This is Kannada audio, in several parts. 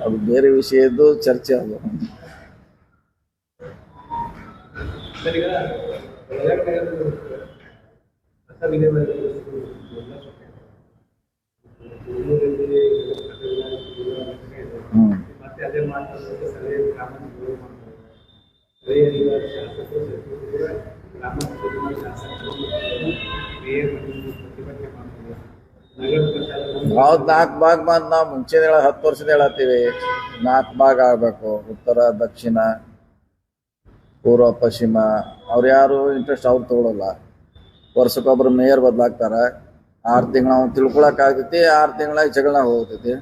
ಅದು ಬೇರೆ ವಿಷಯದ್ದು ಚರ್ಚೆ ಅದು. ನಾವು 4 ಭಾಗ ಬಂದು ನಾವು ಮುಂಚೆ 10 ವರ್ಷದ ಹೇಳತ್ತೀವಿ. 4 ಭಾಗ ಆಗಬೇಕು, ಉತ್ತರ ದಕ್ಷಿಣ ಪೂರ್ವ ಪಶ್ಚಿಮ. ಅವ್ರು ಯಾರು ಇಂಟ್ರೆಸ್ಟ್ ಅವ್ರು ತಗೊಳ್ಳಲ್ಲ. ವರ್ಷಕ್ಕೊಬ್ರು ಮೇಯರ್ ಬದಲಾಗ್ತಾರೆ. 6 ತಿಂಗಳು ಅವ್ನು ತಿಳ್ಕೊಳಕ್ಕಾಗ್ತೈತಿ, 6 ತಿಂಗಳಾಗಿ ಜಗಳ ಹೋಗ್ತೈತಿ,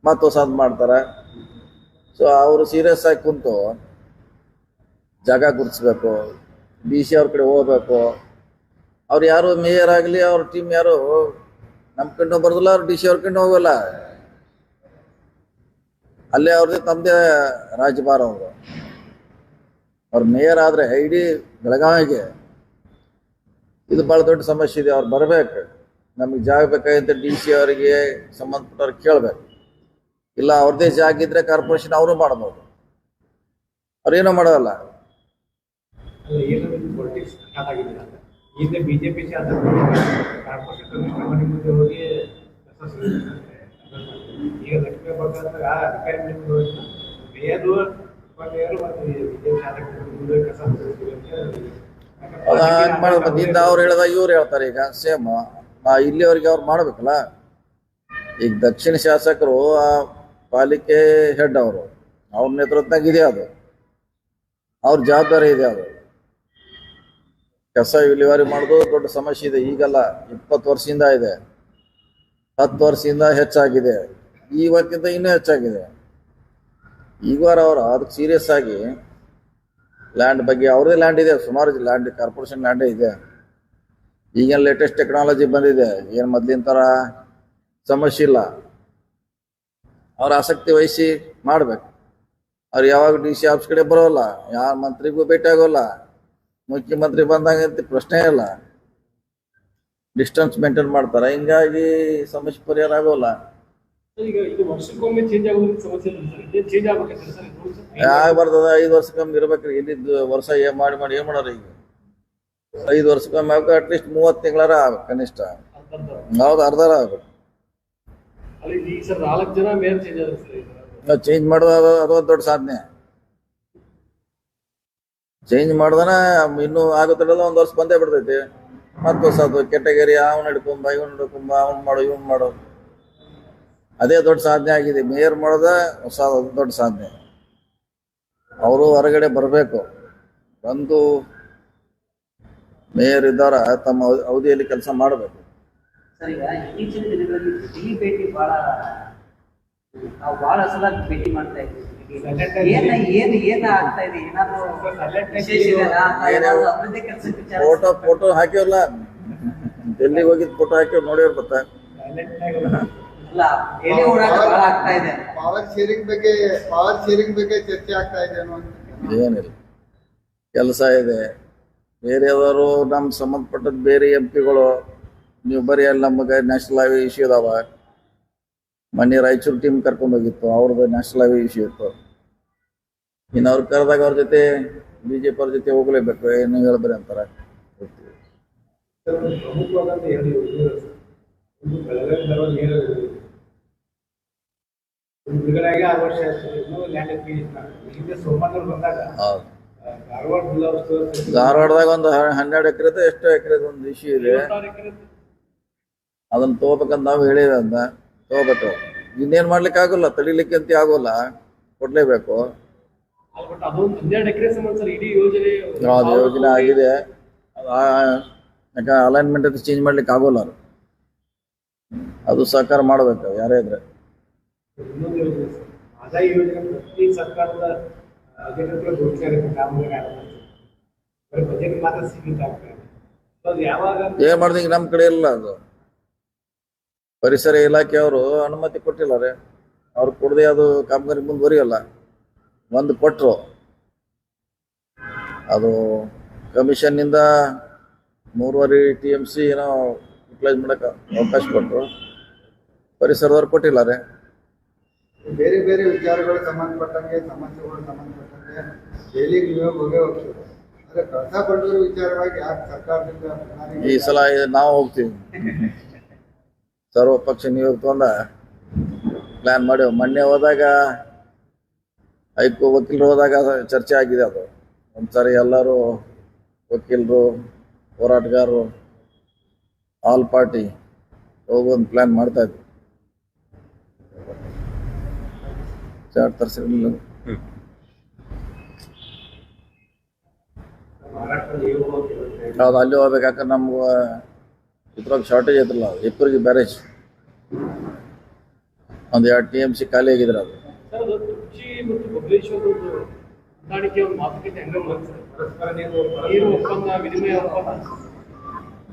ಮತ್ತು ಹೊಸದು ಮಾಡ್ತಾರೆ. ಸೊ ಅವರು ಸೀರಿಯಸ್ ಆಗಿ ಕುಂತು ಜಾಗ ಗುರ್ತಿಸ್ಬೇಕು, DC ಅವ್ರ ಕಡೆ ಹೋಗ್ಬೇಕು. ಅವ್ರು ಯಾರು ಮೇಯರ್ ಆಗಲಿ ಅವ್ರ ಟೀಮ್ ಯಾರು ನಮ್ಮ ಕಡೆ ಬರೋದಿಲ್ಲ, ಅವ್ರು DC ಅವ್ರ ಕಡೆ ಹೋಗಲ್ಲ. ಅಲ್ಲೇ ಅವ್ರದ್ದೇ ತಮ್ಮದೇ ರಾಜ್ಯಭಾರ. ಅವ್ರ ಮೇಯರ್ ಆದರೆ ಇಡೀ ಬೆಳಗಾವಿಗೆ ಇದು ಭಾಳ ದೊಡ್ಡ ಸಮಸ್ಯೆ ಇದೆ. ಅವ್ರು ಬರಬೇಕು, ನಮಗೆ ಜಾಗ ಬೇಕಾಗಿದ್ದ DC ಅವರಿಗೆ ಸಂಬಂಧಪಟ್ಟವ್ರಿಗೆ ಕೇಳಬೇಕು. ಇಲ್ಲ ಅವ್ರದ್ದೇ ಜಾಗ ಇದ್ರೆ ಕಾರ್ಪೊರೇಷನ್ ಅವರು ಮಾಡ್ಬೋದು, ಅವ್ರೇನೋ ಮಾಡೋದಲ್ಲ. ಬಿಜೆಪಿ ಹಿಂದ ಅವ್ರು ಹೇಳ್ದ ಇವ್ರು ಹೇಳ್ತಾರೆ. ಈಗ ಸೇಮ್ ಇಲ್ಲಿವರೆಗೆ ಅವ್ರು ಮಾಡ್ಬೇಕಲ್ಲ. ಈಗ ದಕ್ಷಿಣ ಶಾಸಕರು ಆ ಪಾಲಿಕೆ ಹೆಡ್ ಅವರು, ಅವ್ರ ನೇತೃತ್ವದಾಗ ಇದೆ, ಅದು ಅವ್ರ ಜವಾಬ್ದಾರಿ ಇದೆ. ಅದು ಕಸ ವಿಲೇವಾರಿ ಮಾಡೋದು ದೊಡ್ಡ ಸಮಸ್ಯೆ ಇದೆ. ಈಗಲ್ಲ, 20 ವರ್ಷದಿಂದ ಇದೆ, 10 ವರ್ಷದಿಂದ ಹೆಚ್ಚಾಗಿದೆ, ಇವತ್ತಿಂದ ಇನ್ನೂ ಹೆಚ್ಚಾಗಿದೆ. ಈಗ ಅವರು ಅದಕ್ಕೆ ಸೀರಿಯಸ್ ಆಗಿ ಲ್ಯಾಂಡ್ ಬಗ್ಗೆ, ಅವ್ರದೇ ಲ್ಯಾಂಡ್ ಇದೆ, ಸುಮಾರು ಲ್ಯಾಂಡ್ ಕಾರ್ಪೊರೇಷನ್ ಲ್ಯಾಂಡೇ ಇದೆ. ಈಗೇನು ಲೇಟೆಸ್ಟ್ ಟೆಕ್ನಾಲಜಿ ಬಂದಿದೆ, ಏನು ಮೊದಲಿನ ಥರ ಸಮಸ್ಯೆ ಇಲ್ಲ. ಅವ್ರ ಆಸಕ್ತಿ ವಹಿಸಿ ಮಾಡ್ಬೇಕು. ಅವ್ರು ಯಾವಾಗ DC ಆಫೀಸ್ ಕಡೆ ಬರೋಲ್ಲ, ಯಾವ ಮಂತ್ರಿಗೂ ಭೇಟಿ ಆಗೋಲ್ಲ, ಮುಖ್ಯಮಂತ್ರಿ ಬಂದಂಗಂತ ಪ್ರಶ್ನೆ ಇಲ್ಲ, ಡಿಸ್ಟೆನ್ಸ್ ಮೇಂಟೈನ್ ಮಾಡ್ತಾರೆ. ಹಿಂಗಾಗಿ ಸಮಸ್ಯೆ ಪರಿಹಾರ ಆಗೋಲ್ಲ. ಯಾಕೆ ಬರ್ತದ? 5 ವರ್ಷಕ್ಕೊಮ್ಮೆ ಇರ್ಬೇಕ್ರಿ. ಇಲ್ಲಿದ್ದು ವರ್ಷ ಮಾಡಿ ಏನ್ ಮಾಡೋರು? ಈಗ 5 ವರ್ಷಕ್ಕೊಮ್ಮೆ ಅಟ್ಲೀಸ್ಟ್ 30 ತಿಂಗಳಾರ ಆಗ್ಬೇಕು ಕನಿಷ್ಠ. ಹೌದು, ಅರ್ಧಾರ ಆಗ್ಬೇಕು. ಚೇಂಜ್ ಮಾಡೋದು ಅದೊಂದು ದೊಡ್ಡ ಸಾಧನೆ. ಚೇಂಜ್ ಮಾಡ್ದನ ಇನ್ನೂ ಆಗುತ್ತಿಲ್ಲ, 1 ವರ್ಷ ಬಂದೇ ಬಿಡ್ತೈತಿ. ಮತ್ತು ಹೊಸದು ಕೆಟಗರಿ, ಅವ್ನು ಹಿಡ್ಕೊಂಬ, ಇವ್ನು ಹಿಡ್ಕೊಂಬ, ಅವ್ನು ಮಾಡು, ಇವ್ನು ಮಾಡು. ಅದೇ ದೊಡ್ಡ ಸಾಧನೆ ಆಗಿದೆ. ಮೇಯರ್ ಮಾಡೋದ ಹೊಸ ದೊಡ್ಡ ಸಾಧನೆ. ಅವರು ಹೊರಗಡೆ ಬರಬೇಕು, ಬಂದು ಮೇಯರ್ ಇದ್ದಾರ ತಮ್ಮ ಅವಧಿಯಲ್ಲಿ ಕೆಲಸ ಮಾಡಬೇಕು. ಇತ್ತೀಚಿನ ದಿನಗಳಲ್ಲಿ ದಿಲ್ಲಿ ಭೇಟಿ ಬಹಳ ಸಲ ಭೇಟಿ ಮಾಡ್ತಾ ಇದ್ದೀವಿ. ಏನ್ ಆಗ್ತಾ ಇದೆ? ಫೋಟೋ ಹಾಕಿವ್ರಲ್ಲ, ಡೆಲ್ಲಿಗೆ ಹೋಗಿದ್ ಫೋಟೋ ಹಾಕಿವ್ ನೋಡಿವ್ರ ಬತ್ತ. ಪವರ್ ಶೇರಿಂಗ್ ಬಗ್ಗೆ ಚರ್ಚೆ ಆಗ್ತಾ ಇದೆ. ಏನಿಲ್ಲ, ಕೆಲಸ ಇದೆ. ಬೇರೆಯವರು ನಮ್ಗೆ ಸಂಬಂಧಪಟ್ಟದ್ದು ಬೇರೆ MP-ಗಳು ನೀವು ಬರೀ ಅಲ್ಲಿ ನಮಗೆ ನ್ಯಾಷನಲ್ ಹೈವೇ ಇಶ್ಯೂ ಅದಾವ. ಮೊನ್ನೆ ರಾಯಚೂರು ಟೀಮ್ ಕರ್ಕೊಂಡು ಹೋಗಿತ್ತು, ಅವ್ರದ್ದು ನ್ಯಾಷನಲ್ ಹೈವೇ ಇಶ್ಯೂ ಇತ್ತು. ಇನ್ನು ಅವ್ರು ಕರೆದಾಗ ಅವ್ರ ಜೊತೆ BJP ಅವ್ರ ಜೊತೆ ಹೋಗ್ಲೇಬೇಕು. ಏನು ಹೇಳ್ಬರಿ ಅಂತಾರೆ. ಧಾರವಾಡದಾಗ ಒಂದು 12 ಎಕರೆ ಎಷ್ಟು ಎಕರೆದ ಒಂದು ಇಶ್ಯೂ ಇದೆ. ಅದನ್ನ ತಗೋಬೇಕಂತ ನಾವು ಹೇಳಿದೆ, ಅಂತ ತಗೋಬೇಕು. ಇನ್ನೇನ್ ಮಾಡ್ಲಿಕ್ಕೆ ಆಗೋಲ್ಲ, ತಡಿಲಿಕ್ಕೆ ಅಂತ ಆಗೋಲ್ಲ, ಕೊಡ್ಲೇಬೇಕು. ಯಾವ್ದು ಯೋಜನೆ ಆಗಿದೆ, ಯಾಕೆ ಅಲೈನ್ಮೆಂಟ್ ಅಂತ ಚೇಂಜ್ ಮಾಡ್ಲಿಕ್ಕೆ ಆಗೋಲ್ಲ. ಅದು ಸಹಕಾರ ಮಾಡ್ಬೇಕು ಯಾರೇ ಇದ್ರೆ. ಏನ್ ಮಾಡ್ದಂಗ ನಮ್ ಕಡೆ ಇಲ್ಲ. ಅದು ಪರಿಸರ ಇಲಾಖೆಯವರು ಅನುಮತಿ ಕೊಟ್ಟಿಲ್ಲ ರೀ. ಅವ್ರು ಕೊಡದೆ ಅದು ಕಾಮಗಾರಿ ಮುಂದುವರಿಯಲ್ಲ. ಒಂದು ಕೊಟ್ಟರು, ಅದು ಕಮಿಷನ್ನಿಂದ 3.5 TMC ಏನೋ ಯುಟಿಲೈಸ್ ಮಾಡಕ್ಕೆ ಅವಕಾಶ ಕೊಟ್ಟರು. ಪರಿಸರದವ್ರು ಕೊಟ್ಟಿಲ್ಲ ರೀ. ಬೇರೆ ಬೇರೆ ವಿಚಾರಗಳು ಸಂಬಂಧಪಟ್ಟಂಗೆ ಸಮಸ್ಯೆಗಳು ಸಂಬಂಧಪಟ್ಟಂಗೆ ಜೈಲಿಗೆ ನೀವೇ ಹೋಗ್ತೀವಿ. ಆದ್ರೆ ಕಳಸಾ ಬಂಡೂರು ವಿಚಾರವಾಗಿ ಯಾಕೆ ಸರ್ಕಾರದಿಂದ ಈ ಸಲ ನಾವು ಹೋಗ್ತೀವಿ ಸರ್ವ ಪಕ್ಷ ನಿಯೋಗ ಪ್ಲಾನ್ ಮಾಡಿ ಮೊನ್ನೆ ಹೋದಾಗ ವಕೀಲರು ಹೋದಾಗ ಚರ್ಚೆ ಆಗಿದೆ. ಅದು ಒಂದ್ಸರಿ ಎಲ್ಲರೂ ವಕೀಲರು ಹೋರಾಟಗಾರರು ಆಲ್ ಪಾರ್ಟಿ ಹೋಗೋದು ಪ್ಲಾನ್ ಮಾಡ್ತಾ ಇದ್ವಿ. ಚಾರ್ಟ್ ತರಿಸಿರಲಿಲ್ಲ. ಹೌದು, ಅಲ್ಲಿ ಹೋಗ್ಬೇಕು. ಯಾಕಂದ್ರೆ ನಮ್ಗೆ ಇದ್ರಾಗ ಶಾರ್ಟೇಜ್ ಐತ್ರಲ್ಲ, ಇಬ್ಬರಿಗೆ ಬ್ಯಾರೇಜ್ ಒಂದು 2 TMC ಖಾಲಿ ಆಗಿದ್ರೆ ಅದು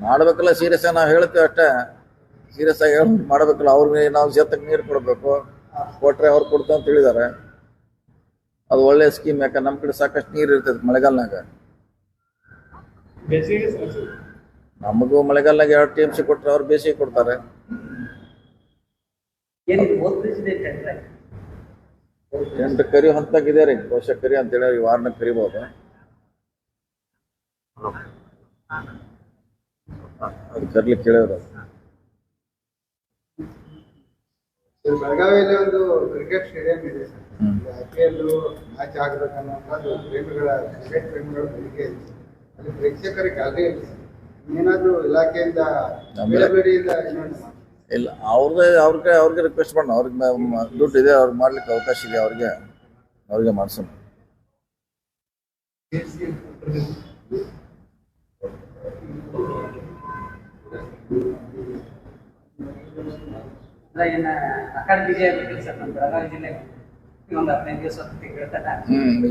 ಮಾಡ್ಬೇಕಲ್ಲ. ಸೀರಿಯಸ್ ಆಗಿ ನಾವು ಹೇಳ್ತೀವಿ ಅಷ್ಟೇ, ಸೀರಿಯಸ್ ಆಗಿ ಮಾಡ್ಬೇಕಲ್ಲ. ಅವ್ರಿಗೆ ನಾವು ಜೊತೆಗೆ ನೀರು ಕೊಡಬೇಕು, ಕೊಟ್ರೆ ಅವ್ರು ಕೊಡ್ತಾ ಅಂತ ಹೇಳಿದ್ದಾರೆ. ಅದು ಒಳ್ಳೆ ಸ್ಕೀಮ್. ಯಾಕಂದ್ರೆ ನಮ್ಮ ಕಡೆ ಸಾಕಷ್ಟು ನೀರು ಇರ್ತದೆ ಮಳೆಗಾಲನಾಗ. ನಮಗೂ ಮಳೆಗಾಲನಾಗ 2 TMC ಕೊಟ್ರೆ ಅವ್ರು ಬೇಸಿಗೆ ಕೊಡ್ತಾರೆ. ಟೆಂಟ್ ಕರಿ ಹಂತಾಗಿದೆ ರೀ, ವರ್ಷ ಕರಿ ಅಂತೇಳಿ ಈ ವಾರನ ಕರಿಬಹುದು. ಅದು ಕರ್ಲಿಕ್ಕೆ ಕೇಳಿದ್ರು. ಬೆಳಗಾವಿಯಲ್ಲಿ ಒಂದು ಕ್ರಿಕೆಟ್ ಸ್ಟೇಡಿಯಂ ಇದೆ ಸರ್. IPL ಮ್ಯಾಚ್ ಆಗಬೇಕನ್ನೋದು ಪ್ರೇಮಿಗಳ ಕ್ರಿಕೆಟ್ ಪ್ರೇಮಿಗಳ ಬೇಡಿಕೆ ಇದೆ. ಅಲ್ಲಿ ಪ್ರೇಕ್ಷಕರಿಗೆ ಗ್ಯಾಲರಿ ಇಲ್ಲ. ಏನಾದರೂ ಇಲಾಖೆಯಿಂದ ಅವೈಲಬಿಲಿಟಿಯಿಂದ ಇಲ್ಲ, ಅವ್ರಿಗೆ ರಿಕ್ವೆಸ್ಟ್ ಮಾಡೋಣ. ಅವ್ರಿಗೆ ದುಡ್ಡು ಇದೆ, ಅವ್ರಿಗೆ ಮಾಡ್ಲಿಕ್ಕೆ ಅವಕಾಶ ಇದೆ, ಅವ್ರಿಗೆ ಮಾಡ್ಸೋಣ.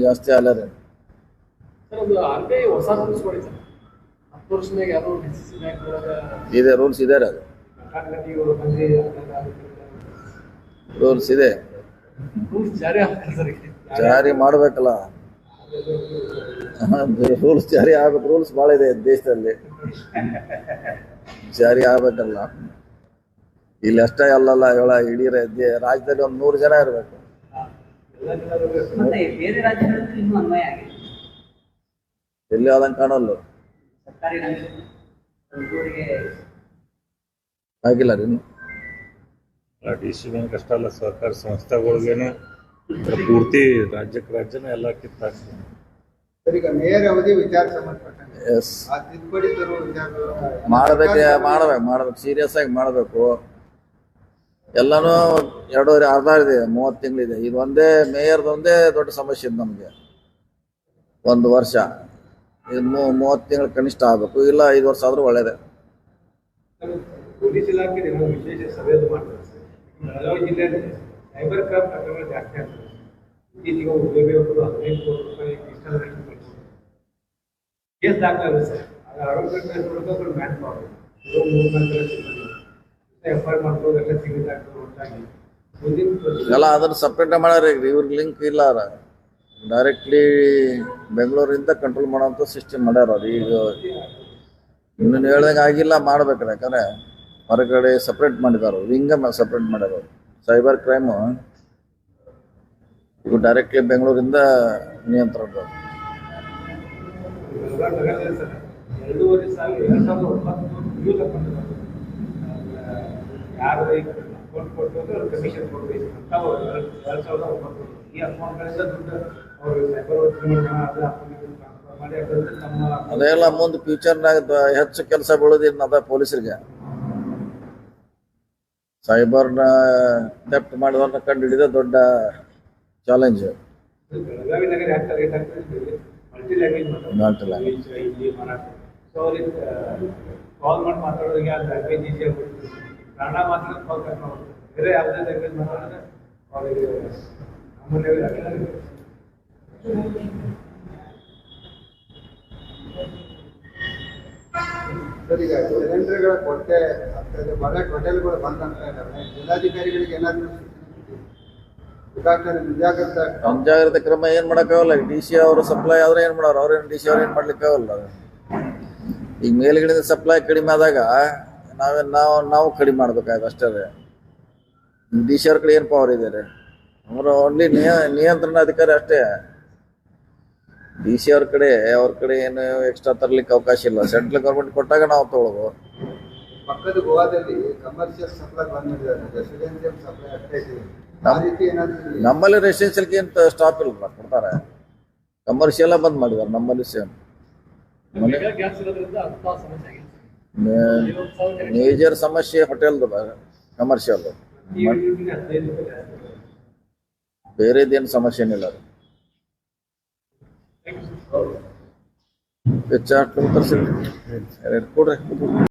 ಜಾಸ್ತಿ ಅಲ್ಲ ರೀ. ಇದೆ ರೂಲ್ಸ್ ಇದೆ ರೀ, ಅದು ರೂಲ್ಸ್ ಇದೆ, ಜಾರಿ ಮಾಡ್ಬೇಕಲ್ಲ. ರೂಲ್ಸ್ ಜಾರಿ ಆಗ್ಬೇಕು. ರೂಲ್ಸ್ ಭಾಳ ಇದೆ ದೇಶದಲ್ಲಿ, ಜಾರಿ ಆಗ್ಬೇಕಲ್ಲ. ಇಲ್ಲಿ ಅಷ್ಟೇ ಅಲ್ಲಲ್ಲ, ಇಡೀ ರಾಜ್ಯದಲ್ಲಿ ಒಂದು 100 ಜನ ಇರಬೇಕು. ಎಲ್ಲಿ ಆದಂಗೆ ಕಾಣಲ್ಲ, ಆಗಿಲ್ಲ ರೀ. ಡಿಸಿ ಬ್ಯಾಂಕ್ ಅಷ್ಟೇ ಅಲ್ಲ, ಸರ್ಕಾರಿ ಸಂಸ್ಥೆಗಳಿಗೇನು ಪೂರ್ತಿ ರಾಜ್ಯನೇ ಎಲ್ಲ ಕಿತ್ತಾಗ್ತದೆ. ಈಗ ಮೇಯರ್ ಅವಧಿ ವಿಚಾರ ಸಂಬಂಧಪಟ್ಟಂಗೆ ಎಸ್ ಆ ತಿದ್ದುಪಡಿ ತರುವ ವಿಚಾರಗಳು ಮಾಡ್ಬೇಕು ಸೀರಿಯಸ್ ಆಗಿ ಮಾಡಬೇಕು. ಎಲ್ಲನೂ 2.5 ಅರ್ಧ ಇದೆ, 30 ತಿಂಗಳಿದೆ. ಇದು ಒಂದೇ ಮೇಯರ್ದೊಂದೇ ದೊಡ್ಡ ಸಮಸ್ಯೆ ಇದೆ ನಮಗೆ. 1 ವರ್ಷ, ಇದು 30 ತಿಂಗಳು ಕನಿಷ್ಠ ಆಗಬೇಕು, ಇಲ್ಲ 5 ವರ್ಷ ಆದ್ರೂ ಒಳ್ಳೇದೇ. ಪೊಲೀಸ್ ಇಲಾಖೆ ವಿಶೇಷ ಸಭೆಯನ್ನು ಮಾಡ್ತಾರೆ. ಬೆಳಗಾವಿ ಜಿಲ್ಲೆಯಲ್ಲಿ ಸೈಬರ್ ಕ್ರೈಮ್ ಪ್ರಕರಣಗಳು ಜಾಸ್ತಿ ಆಗ್ತದೆ. ಇತ್ತೀಚೆಗೆ ಉದ್ಯೋಗಿಗಳು 15 ಕೋಟಿ ರೂಪಾಯಿ ಡಿಜಿಟಲ್ ಕೇಸ್ ದಾಖಲಾಗಿದೆ ಸರ್. ಅದು ಆರೋಗ್ಯ ಮ್ಯಾನ್ ಪವರ್ 3-4 ಸಿಬ್ಬಂದಿ FIR ಮಾಡ್ಬೋದು, ಎಲ್ಲ ಸಿಗುತ್ತೆ ಒಟ್ಟಾಗಿ ಎಲ್ಲ ಅದನ್ನು ಸಪ್ರೇಟ್ ಮಾಡ್ಯಾರ. ಇವ್ರಿಗೆ ಲಿಂಕ್ ಇಲ್ಲ, ಡೈರೆಕ್ಟ್ಲಿ ಬೆಂಗಳೂರಿಂದ ಕಂಟ್ರೋಲ್ ಮಾಡೋಂಥ ಸಿಸ್ಟಮ್ ಮಾಡ್ಯಾರ. ಅವ್ರು ಈಗ ಇನ್ನೂ ಹೇಳ್ದಂಗೆ ಆಗಿಲ್ಲ, ಮಾಡ್ಬೇಕ್ರೆ. ಯಾಕಂದರೆ ಹೊರಗಡೆ ಸಪ್ರೇಟ್ ಮಾಡಿದಾರೆ, ವಿಂಗ ಸಪ್ರೇಟ್ ಮಾಡ್ಯಾರ. ಸೈಬರ್ ಕ್ರೈಮು ಈಗ ಡೈರೆಕ್ಟ್ಲಿ ಬೆಂಗಳೂರಿಂದ ನಿಯಂತ್ರಣ. 2,500 ಯಾರು ಅಕೌಂಟ್ ಕೊಟ್ಟು ಅವ್ರು ಕಮಿಷನ್ ಕೊಡಬೇಕು ಅಂತ 2,900 ಈ ಅಕೌಂಟ್ಗಳಿಂದ ದುಡ್ಡು ಅವರು ಸೈಬರ್ ಮಾಡಿ ಅದೆಲ್ಲ ಮುಂದೆ ಫ್ಯೂಚರ್ನಾಗ ಹೆಚ್ಚು ಕೆಲಸ ಬೀಳೋದಿಲ್ಲ ಅದ ಪೊಲೀಸರಿಗೆ. ಸೈಬರ್ನ ಥೆಫ್ಟ್ ಮಾಡಿದವ್ರನ್ನ ಕಂಡು ಹಿಡಿದ ದೊಡ್ಡ ಚಾಲೆಂಜ್. ಬೆಳಗಾವಿ ನಗರ ಯಾಕೆ ಟಾರ್ಗೆಟ್ ಆಗ್ತದೆ? ಮಲ್ಟಿ ಲ್ಯಾಂಗ್ವೇಜ್ ಇಲ್ಲಿ ಮರಾಠಿ. ಸೊ ಅವ್ರಿಗೆ ಕಾಲ್ ಮಾಡಿ ಮಾತಾಡೋರಿಗೆ ಆ ಲ್ಯಾಂಗ್ವೇಜ್ ಈಸಿ ಆಗ್ಬಿಡ್ತದೆ. ಕನ್ನಡ ಮಾತ್ರ ಕಾಲ್ ಕರ್ಕೊಂಡು ಬೇರೆ ಯಾವುದೇ ಲ್ಯಾಂಗ್ವೇಜ್ ಮಾತಾಡಿದ್ರೆ ಅವರಿಗೆ ಸಾಮಾನ್ಯವಾಗಿ ಸರ್, ಈಗ ಸಿಲಿಂಡರ್ಗಳ ಕೊರತೆ ಆಗ್ತಾ ಇದೆ. ಬಹಳಷ್ಟು ಹೋಟೆಲ್ಗಳು ಬಂದ್ ಆಗ್ತಾ ಇದ್ದಾವೆ. ಜಿಲ್ಲಾಧಿಕಾರಿಗಳಿಗೆ ಏನಾದರೂ ಮುಂಜಾಗ್ರತೆ ಕ್ರಮ ಏನ್ ಮಾಡಕ್ಕಾಗಲ್ಲ. DC ಅವರು ಸಪ್ಲೈ ಆದ್ರೆ ಏನ್ ಮಾಡೋರು, ಅವ್ರೇನು DC ಅವ್ರು ಏನ್ ಮಾಡ್ಲಿಕ್ಕಾಗಲ್ಲ. ಈಗ ಮೇಲ್ಗಡೆ ಸಪ್ಲೈ ಕಡಿಮೆ ಆದಾಗ ನಾವು ಕಡಿಮೆ ಮಾಡ್ಬೇಕಾಯ್ತು ಅಷ್ಟೇ. DC ಅವ್ರ ಕಡೆ ಏನ್ ಪವರ್ ಇದೆ? ಅವರು ಓನ್ಲಿ ನಿಯಂತ್ರಣ ಅಧಿಕಾರಿ ಅಷ್ಟೇ. ಡಿ ಸಿ ಅವ್ರ ಕಡೆ ಏನು ಎಕ್ಸ್ಟ್ರಾ ತರ್ಲಿಕ್ಕೆ ಅವಕಾಶ ಇಲ್ಲ. ಸೆಂಟ್ರಲ್ ಗೌರ್ಮೆಂಟ್ ಕೊಟ್ಟಾಗ ನಾವು ತಗೊಳ್ಳೋದು. ಪಕ್ಕದ ಗೋವಾದಲ್ಲಿ ಕಮರ್ಷಿಯಲ್ ಸಪ್ಲೈ ಬಂದಿದ್ದಾರೆ, ರೆಸಿಡೆನ್ಸಿಯಲ್ ಸಪ್ಲೈ ಅಷ್ಟೇ ಇದೆ. ಆ ರೀತಿ ಏನಾದ್ರು ಇಲ್ಲಿ ನಮ್ಮಲ್ಲಿ ರೆಸಿಡೆನ್ಷಿಯಲ್ಗೆ ಅಂತ ಸ್ಟಾಪ್ ಇಲ್ಲ, ಕೊಡ್ತಾರೆ. ಕಮರ್ಷಿಯಲ್ ಬಂದ್ ಮಾಡಿದ್ದಾರೆ ನಮ್ಮಲ್ಲಿ ಸೇಮ್. ಮೇಜರ್ ಸಮಸ್ಯೆ ಹೋಟೆಲ್ದು, ಕಮರ್ಷಿಯಲ್. ಬೇರೆದೇನು ಸಮಸ್ಯೆ ಏನಿಲ್ಲ. ಹೆಚ್ಚು ಕೊಡ್ರಿ.